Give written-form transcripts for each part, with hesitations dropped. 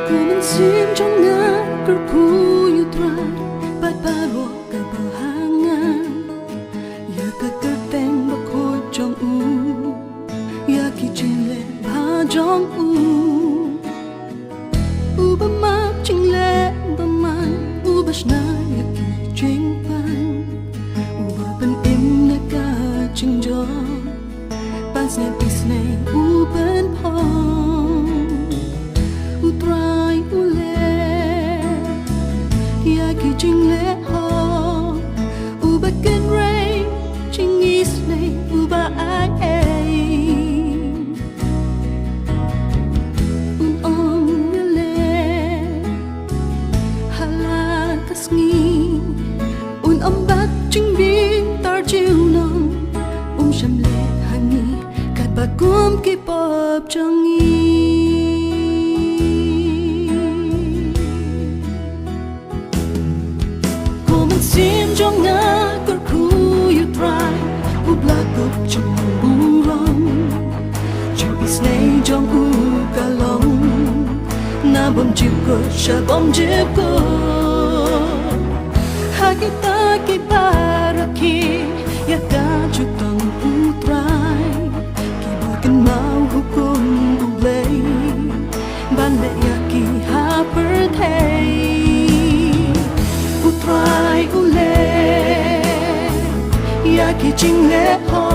Mình xin trong ngã cờ khu yêu trai bát ba ruột cờ bờ hangan ya cờ cờ tên bạc khôi trong ya khi trình lệ ba trong ba ma trình lệ ba man ba shna ya khi trình pan ba bên im na ca trình gió ban snap snap bên phong trai lệ ya khi trình lệ ho ba ken ray trình is này ba ai on lệ hala kasni âm bát trình bi tar chiu nong sham lệ hangi kat ba kum ki pop changi xin trong ngã cơn khu yêu trai bla cục trong bu rong chiều is nay trong ca long na bom chim cô sa bom chim cô hagita ki paraki ya ka chutang putrai ki bukan mau hukum ulay ban le ya ki ha perthei trai ya khi trình lệ ho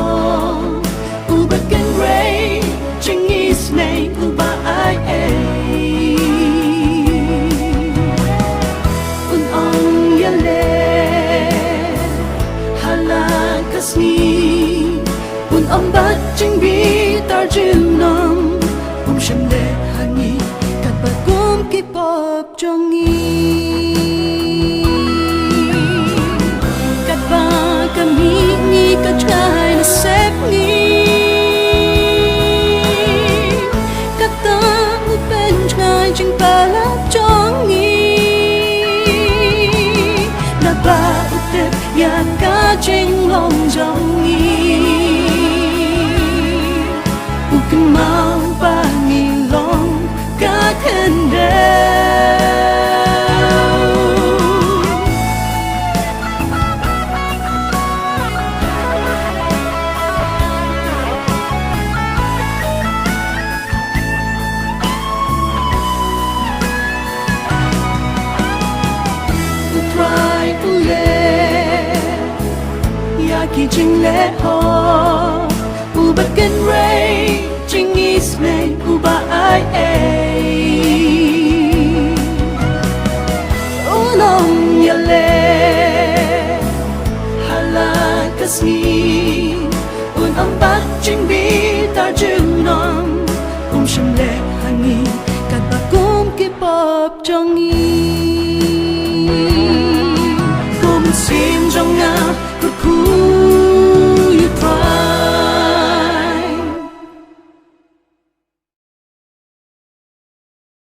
ba ken ray trình is nay ba ai on ya le hala kasni bát trình bi tar chiu nam sham le hangi kat ba kum ki pop changi try to save me kata upen ngai jing pala chongi na ba utep ya ka jing long jongi uken mau ba ni long ka ten khi trình lệ ho ba ken ray trình is nay ba ai long ya le hala kasni âm bát trình bi tar chiu nam sham le hangi kat ba kum ki pop changi